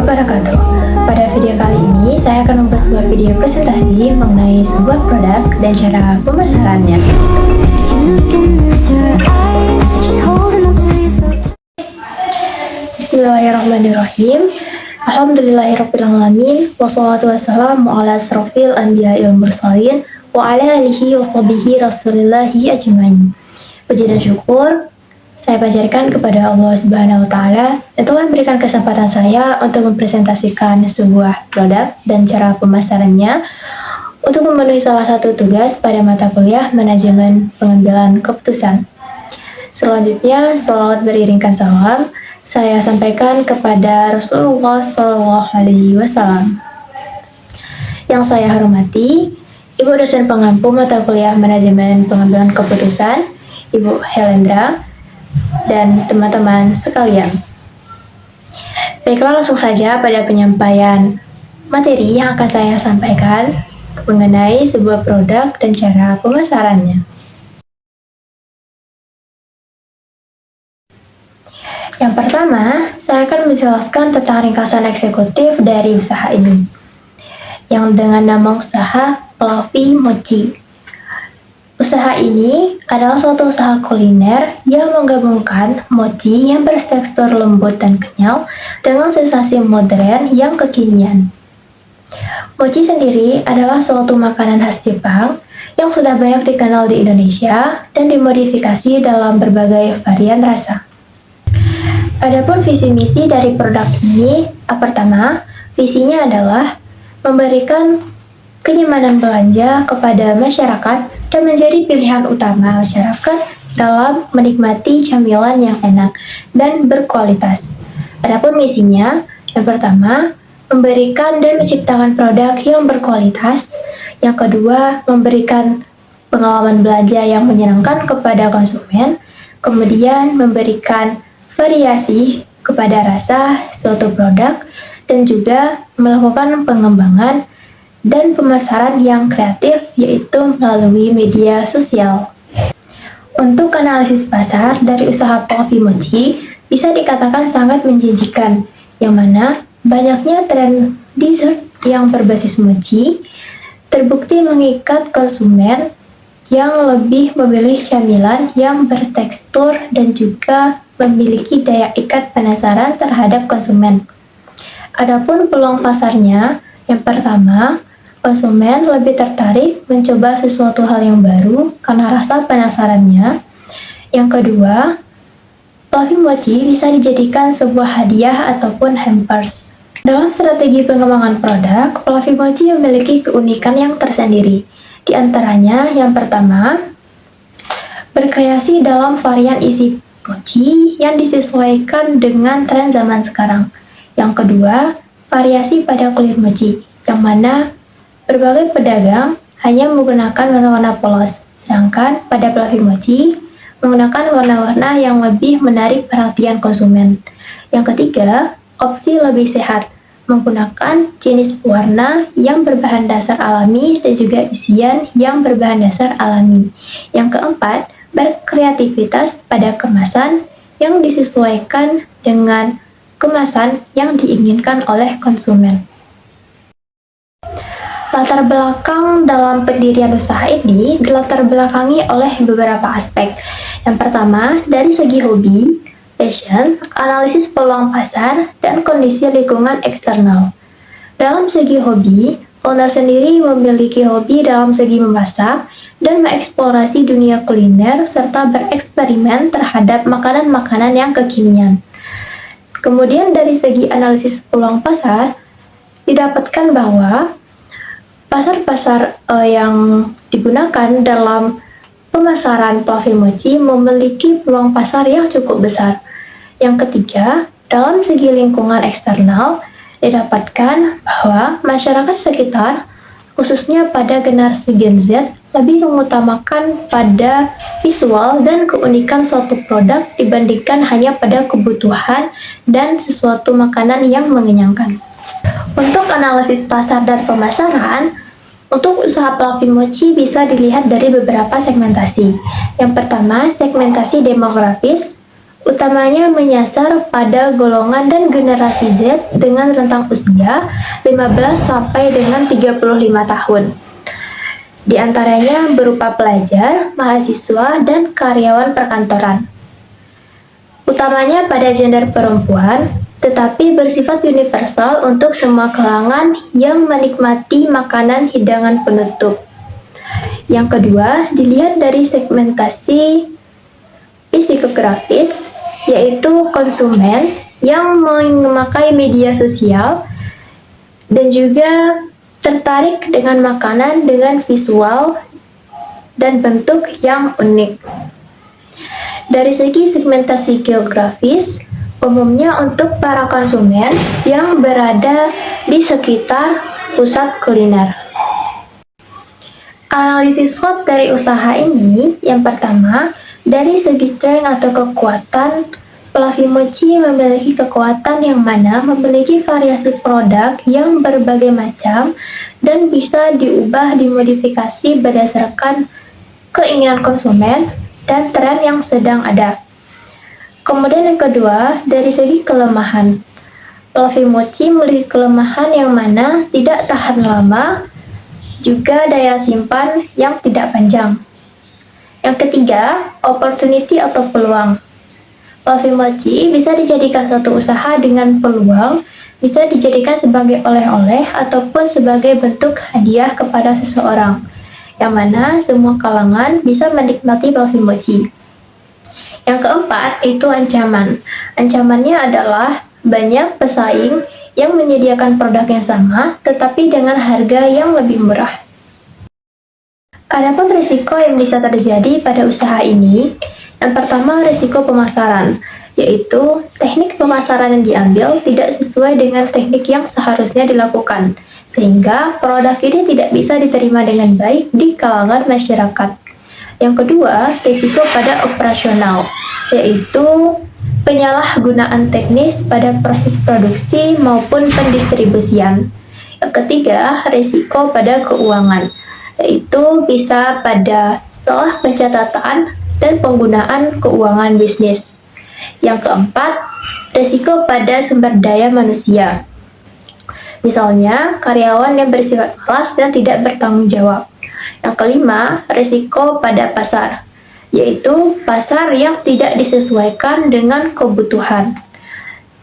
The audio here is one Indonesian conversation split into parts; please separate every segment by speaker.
Speaker 1: wabarakatuh. Pada video kali ini, saya akan membuat sebuah video presentasi mengenai sebuah produk dan cara pemasarannya. Bismillahirrahmanirrahim. Alhamdulillahirrahmanirrahim. Wassalatu wassalamu ala asrofil anbiya wal mursalin wa ala alihi wa sahbihi rasulillahi ajmain. Puji dan syukur saya panjatkan kepada Allah Subhanahu wa Ta'ala yang telah memberikan kesempatan saya untuk mempresentasikan sebuah produk dan cara pemasarannya untuk memenuhi salah satu tugas pada mata kuliah manajemen pengambilan keputusan. Selanjutnya, selawat beriringkan salam saya sampaikan kepada Rasulullah SAW. Yang saya hormati, Ibu dosen pengampu mata kuliah manajemen pengambilan keputusan, Ibu Helendra, dan teman-teman sekalian. Baiklah, langsung saja pada penyampaian materi yang akan saya sampaikan mengenai sebuah produk dan cara pemasarannya. Yang pertama, saya akan menjelaskan tentang ringkasan eksekutif dari usaha ini, yang dengan nama usaha Fluffy Mochi. Usaha ini adalah suatu usaha kuliner yang menggabungkan mochi yang bertekstur lembut dan kenyal dengan sensasi modern yang kekinian. Mochi sendiri adalah suatu makanan khas Jepang yang sudah banyak dikenal di Indonesia dan dimodifikasi dalam berbagai varian rasa. Adapun visi misi dari produk ini, pertama, visinya adalah memberikan kenyamanan belanja kepada masyarakat dan menjadi pilihan utama masyarakat dalam menikmati camilan yang enak dan berkualitas. Adapun misinya, yang pertama, memberikan dan menciptakan produk yang berkualitas. Yang kedua, memberikan pengalaman belanja yang menyenangkan kepada konsumen. Kemudian, memberikan variasi kepada rasa suatu produk dan juga melakukan pengembangan dan pemasaran yang kreatif, yaitu melalui media sosial. Untuk analisis pasar dari usaha Fluffy Mochi bisa dikatakan sangat menjanjikan, yang mana banyaknya tren dessert yang berbasis mochi terbukti mengikat konsumen yang lebih memilih camilan yang bertekstur dan juga memiliki daya ikat penasaran terhadap konsumen. Adapun peluang pasarnya, yang pertama, konsumen lebih tertarik mencoba sesuatu hal yang baru karena rasa penasarannya. Yang kedua, Fluffy Mochi bisa dijadikan sebuah hadiah ataupun hampers. Dalam strategi pengembangan produk, Fluffy Mochi memiliki keunikan yang tersendiri. Di antaranya, yang pertama, berkreasi dalam varian isi mochi yang disesuaikan dengan tren zaman sekarang. Yang kedua, variasi pada kulit mochi, yang mana berbagai pedagang hanya menggunakan warna-warna polos, sedangkan pada Fluffy Mochi menggunakan warna-warna yang lebih menarik perhatian konsumen. Yang ketiga, opsi lebih sehat, menggunakan jenis warna yang berbahan dasar alami dan juga isian yang berbahan dasar alami. Yang keempat, berkreativitas pada kemasan yang disesuaikan dengan kemasan yang diinginkan oleh konsumen. Latar belakang dalam pendirian usaha ini dilatar belakangi oleh beberapa aspek. Yang pertama, dari segi hobi, passion, analisis peluang pasar, dan kondisi lingkungan eksternal. Dalam segi hobi, owner sendiri memiliki hobi dalam segi memasak dan mengeksplorasi dunia kuliner serta bereksperimen terhadap makanan-makanan yang kekinian. Kemudian dari segi analisis peluang pasar, didapatkan bahwa pasar-pasar yang digunakan dalam pemasaran Fluffy Mochi memiliki peluang pasar yang cukup besar. Yang ketiga, dalam segi lingkungan eksternal, didapatkan bahwa masyarakat sekitar, khususnya pada generasi Gen Z, lebih mengutamakan pada visual dan keunikan suatu produk dibandingkan hanya pada kebutuhan dan sesuatu makanan yang mengenyangkan. Untuk analisis pasar dan pemasaran, untuk usaha Fluffy Mochi bisa dilihat dari beberapa segmentasi. Yang pertama, segmentasi demografis. utamanya menyasar pada golongan dan generasi Z dengan rentang usia 15 sampai dengan 35 tahun. Di antaranya berupa pelajar, mahasiswa, dan karyawan perkantoran. Utamanya pada gender perempuan, tetapi bersifat universal untuk semua kalangan yang menikmati makanan hidangan penutup. Yang kedua, dilihat dari segmentasi psikografis, yaitu konsumen yang memakai media sosial dan juga tertarik dengan makanan dengan visual dan bentuk yang unik. Dari segi segmentasi geografis, umumnya untuk para konsumen yang berada di sekitar pusat kuliner. Analisis SWOT dari usaha ini, yang pertama, dari segi strength atau kekuatan, Fluffy Mochi memiliki kekuatan yang mana memiliki variasi produk yang berbagai macam dan bisa diubah dimodifikasi berdasarkan keinginan konsumen dan tren yang sedang ada. Kemudian yang kedua, dari segi kelemahan. Fluffy Mochi memiliki kelemahan yang mana tidak tahan lama, juga daya simpan yang tidak panjang. Yang ketiga, opportunity atau peluang. Fluffy Mochi bisa dijadikan suatu usaha dengan peluang, bisa dijadikan sebagai oleh-oleh ataupun sebagai bentuk hadiah kepada seseorang, yang mana semua kalangan bisa menikmati Fluffy Mochi. Yang keempat, itu ancaman. Ancamannya adalah banyak pesaing yang menyediakan produk yang sama, tetapi dengan harga yang lebih murah. Adapun risiko yang bisa terjadi pada usaha ini, yang pertama, risiko pemasaran, yaitu teknik pemasaran yang diambil tidak sesuai dengan teknik yang seharusnya dilakukan, sehingga produk ini tidak bisa diterima dengan baik di kalangan masyarakat. Yang kedua, risiko pada operasional, yaitu penyalahgunaan teknis pada proses produksi maupun pendistribusian. Yang ketiga, risiko pada keuangan, yaitu bisa pada salah pencatatan dan penggunaan keuangan bisnis. Yang keempat, risiko pada sumber daya manusia. Misalnya, karyawan yang bersifat malas dan tidak bertanggung jawab. Yang kelima, risiko pada pasar, yaitu pasar yang tidak disesuaikan dengan kebutuhan.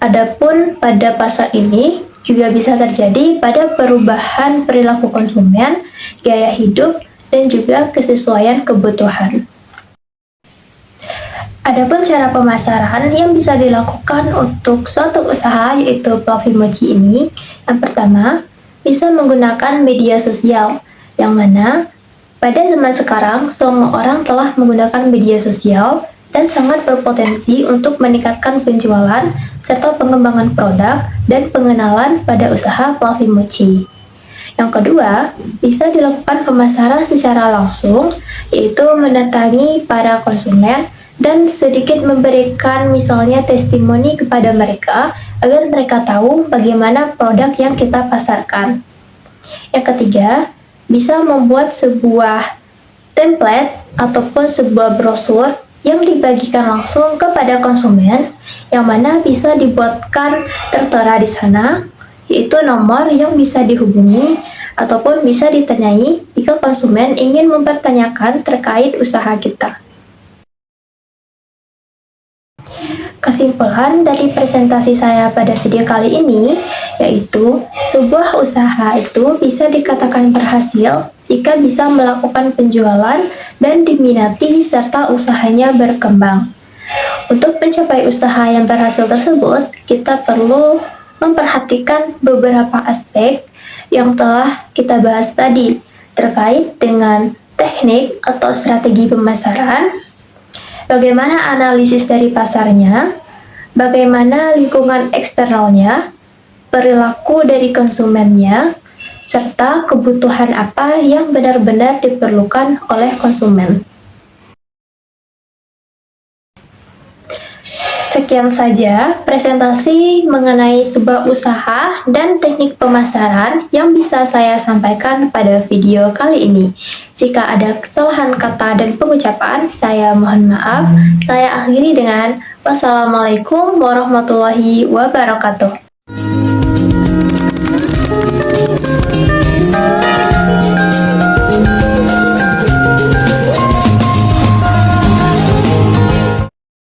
Speaker 1: Adapun pada pasar ini juga bisa terjadi pada perubahan perilaku konsumen, gaya hidup, dan juga kesesuaian kebutuhan. Adapun cara pemasaran yang bisa dilakukan untuk suatu usaha yaitu Fluffy Mochi ini, yang pertama, bisa menggunakan media sosial, yang mana pada zaman sekarang semua orang telah menggunakan media sosial dan sangat berpotensi untuk meningkatkan penjualan serta pengembangan produk dan pengenalan pada usaha Fluffy Mochi. Yang kedua, bisa dilakukan pemasaran secara langsung, yaitu mendatangi para konsumen dan sedikit memberikan misalnya testimoni kepada mereka agar mereka tahu bagaimana produk yang kita pasarkan. Yang ketiga, bisa membuat sebuah template ataupun sebuah brosur yang dibagikan langsung kepada konsumen, yang mana bisa dibuatkan tertera di sana, yaitu nomor yang bisa dihubungi ataupun bisa ditanyai jika konsumen ingin mempertanyakan terkait usaha kita. Kesimpulan dari presentasi saya pada video kali ini, yaitu sebuah usaha itu bisa dikatakan berhasil jika bisa melakukan penjualan dan diminati serta usahanya berkembang. Untuk mencapai usaha yang berhasil tersebut, kita perlu memperhatikan beberapa aspek yang telah kita bahas tadi terkait dengan teknik atau strategi pemasaran, bagaimana analisis dari pasarnya, bagaimana lingkungan eksternalnya, perilaku dari konsumennya, serta kebutuhan apa yang benar-benar diperlukan oleh konsumen. Sekian saja presentasi mengenai sebuah usaha dan teknik pemasaran yang bisa saya sampaikan pada video kali ini. Jika ada kesalahan kata dan pengucapan, saya mohon maaf. Saya akhiri dengan wassalamualaikum warahmatullahi wabarakatuh.